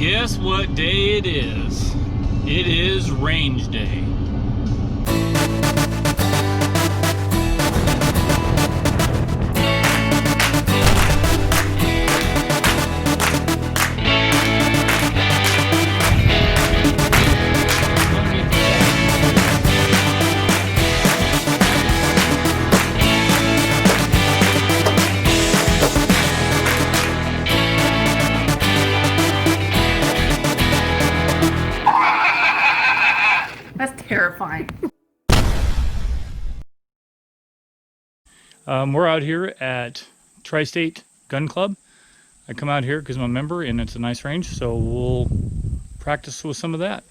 Guess what day it is? It is range day. Terrifying. We're out here at Tri-State Gun Club. I come out here because I'm a member and it's a nice range, so we'll practice with some of that.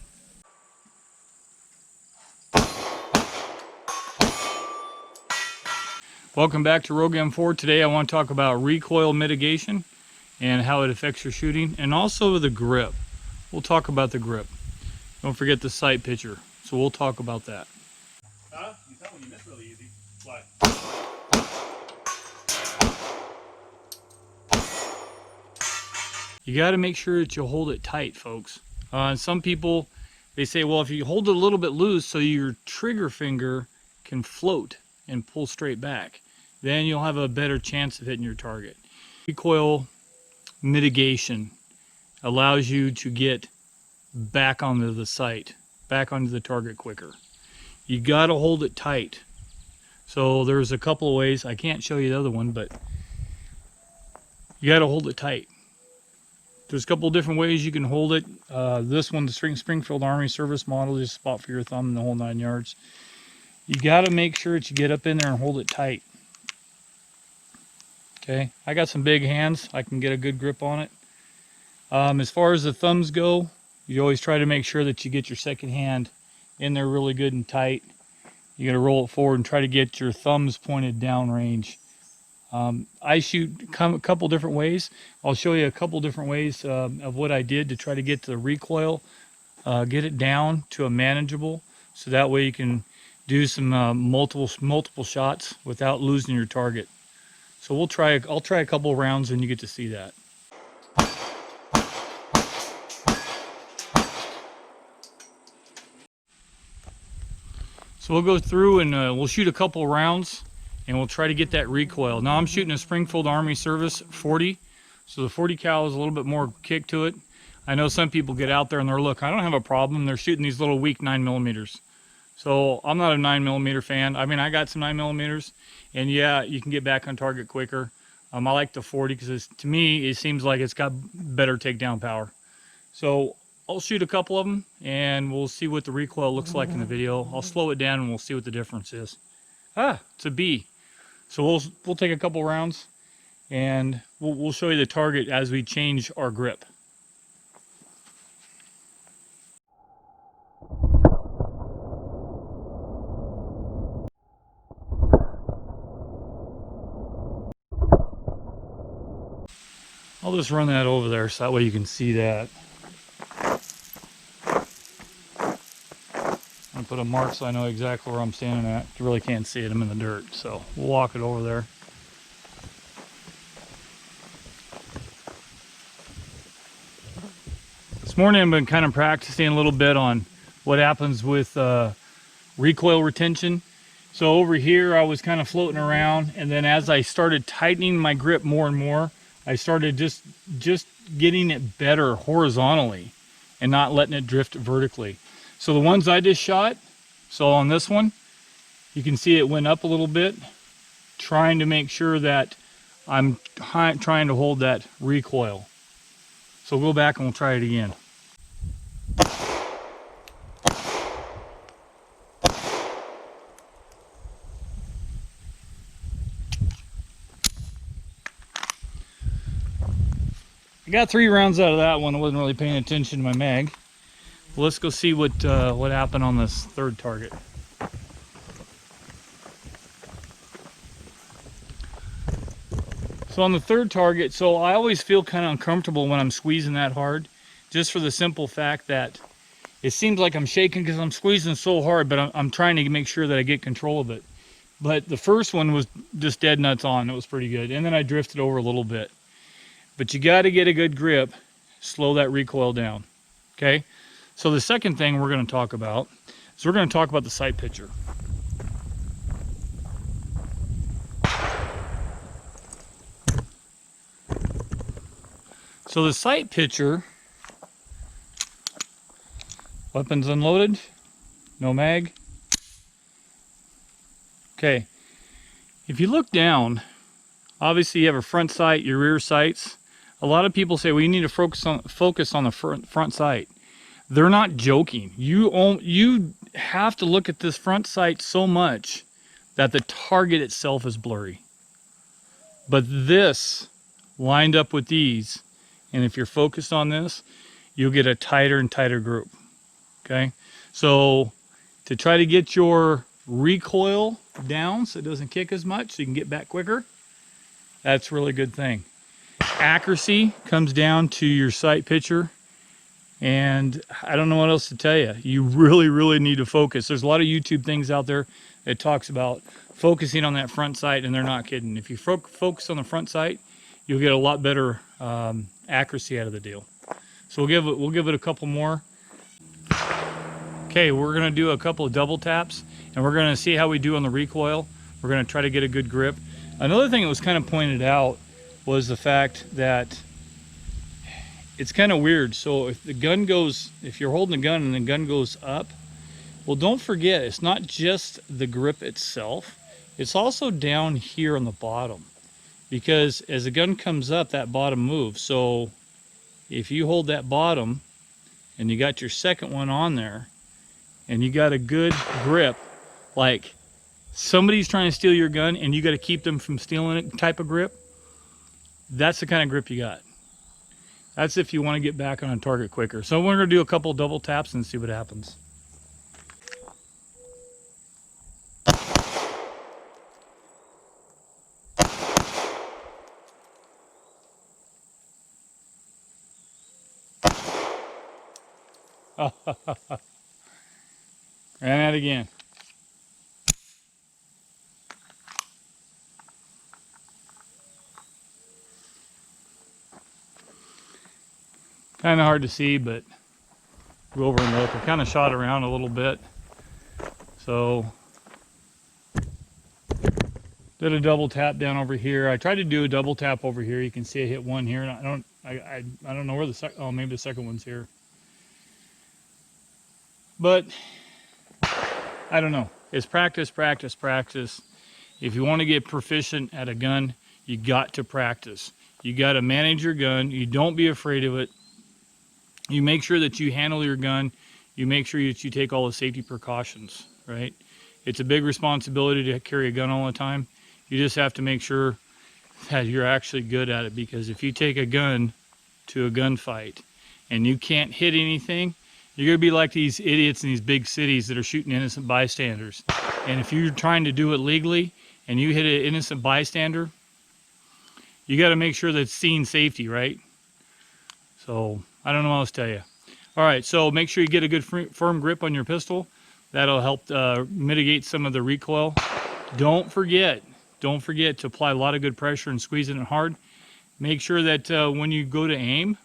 Welcome back to RM4. Today I want to talk about recoil mitigation and how it affects your shooting, and also the grip. We'll talk about the grip. Don't forget the sight picture. So we'll talk about that. You tell when you miss really easy. Why? You got to make sure that you hold it tight, folks. Some people, they say, well, if you hold it a little bit loose so your trigger finger can float and pull straight back, then you'll have a better chance of hitting your target. Recoil mitigation allows you to get back onto the sight, back onto the target quicker. You got to hold it tight. So there's a couple of ways. I can't show you the other one, but you got to hold it tight. There's a couple of different ways you can hold it. This one, the Springfield Army Service model, just spot for your thumb and the whole 9 yards. You got to make sure that you get up in there and hold it tight. Okay, I got some big hands. I can get a good grip on it. As far as the thumbs go, you always try to make sure that you get your second hand in there really good and tight. You got to roll it forward and try to get your thumbs pointed down range. I shoot a couple different ways. I'll show you a couple different ways of what I did to try to get the recoil, get it down to a manageable, so that way you can do some multiple shots without losing your target. So I'll try a couple rounds and you get to see that. So we'll go through and we'll shoot a couple rounds and we'll try to get that recoil. Now I'm shooting a Springfield Army Service 40, so the 40 cal is a little bit more kick to it. I know some people get out there and they're, look, I don't have a problem. They're shooting these little weak 9mm. So I'm not a 9mm fan. I mean, I got some 9mm, and yeah, you can get back on target quicker. I like the 40 because to me, it seems like it's got better takedown power. So I'll shoot a couple of them and we'll see what the recoil looks like in the video. I'll slow it down and we'll see what the difference is. It's a B. So we'll take a couple rounds and we'll show you the target as we change our grip. I'll just run that over there so that way you can see that. I'll put a mark so I know exactly where I'm standing at. You really can't see it, I'm in the dirt. So we'll walk it over there. This morning I've been kind of practicing a little bit on what happens with recoil retention. So over here I was kind of floating around, and then as I started tightening my grip more and more, I started just getting it better horizontally and not letting it drift vertically. So the ones I just shot, so on this one, you can see it went up a little bit, trying to make sure that I'm trying to hold that recoil. So we'll go back and we'll try it again. I got 3 rounds out of that one. I wasn't really paying attention to my mag. Well, let's go see what happened on this third target. So on the third target, so I always feel kind of uncomfortable when I'm squeezing that hard, just for the simple fact that it seems like I'm shaking because I'm squeezing so hard, but I'm trying to make sure that I get control of it. But the first one was just dead nuts on. It was pretty good. And then I drifted over a little bit. But you got to get a good grip slow that recoil down. Okay, so the second thing we're going to talk about is we're going to talk about the sight picture. So the sight picture, weapons unloaded, no mag. Okay, if you look down, obviously you have a front sight, your rear sights. A lot of people say, well, you need to focus on the front sight. They're not joking. You have to look at this front sight so much that the target itself is blurry. But this, lined up with these, and if you're focused on this, you'll get a tighter and tighter group. Okay? So to try to get your recoil down so it doesn't kick as much, so you can get back quicker, that's a really good thing. Accuracy comes down to your sight picture, and I don't know what else to tell you. You really need to focus. There's a lot of YouTube things out there that talks about focusing on that front sight, and they're not kidding. If you focus on the front sight, you'll get a lot better accuracy out of the deal. So we'll give it a couple more. Okay, we're gonna do a couple of double taps, and we're gonna see how we do on the recoil. We're gonna try to get a good grip. Another thing that was kind of pointed out was the fact that it's kind of weird. So if you're holding the gun and the gun goes up, well, don't forget, it's not just the grip itself, it's also down here on the bottom. Because as the gun comes up, that bottom moves. So if you hold that bottom and you got your second one on there and you got a good grip, like somebody's trying to steal your gun and you got to keep them from stealing it type of grip, that's the kind of grip you got. That's if you want to get back on a target quicker. So we're going to do a couple double taps and see what happens. Ran out again. Kind of hard to see, but go over and look. I kind of shot around a little bit. So did a double tap down over here. I tried to do a double tap over here. You can see I hit one here. And I don't know where the second, oh, maybe the second one's here. But I don't know. It's practice, practice, practice. If you want to get proficient at a gun, you got to practice. You got to manage your gun. You don't be afraid of it. You make sure that you handle your gun. You make sure that you take all the safety precautions, right? It's a big responsibility to carry a gun all the time. You just have to make sure that you're actually good at it, because if you take a gun to a gunfight and you can't hit anything, you're going to be like these idiots in these big cities that are shooting innocent bystanders. And if you're trying to do it legally and you hit an innocent bystander, you got to make sure that it's scene safety, right? So I don't know what else to tell you. All right, so make sure you get a good firm grip on your pistol. That'll help mitigate some of the recoil. Don't forget to apply a lot of good pressure and squeeze it in hard. Make sure that when you go to aim,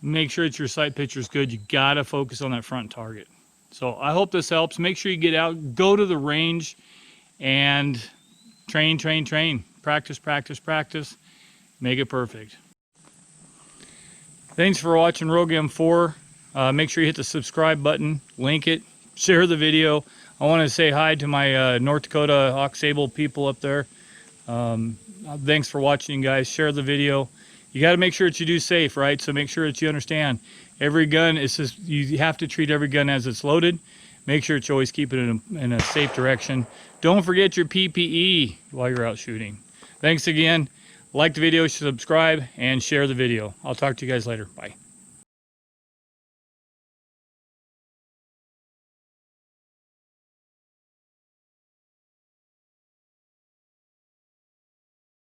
make sure that your sight picture is good. You gotta focus on that front target. So I hope this helps. Make sure you get out, go to the range, and train. Practice, practice, practice. Make it perfect. Thanks for watching Rogue M4. Make sure you hit the subscribe button, link it, share the video. I want to say hi to my North Dakota Aux Sable people up there. Thanks for watching, guys. Share the video. You got to make sure that you do safe, right? So make sure that you understand every gun is just, you have to treat every gun as it's loaded. Make sure that you always keep it in a safe direction. Don't forget your PPE while you're out shooting. Thanks again. Like the video, subscribe, and share the video. I'll talk to you guys later. Bye.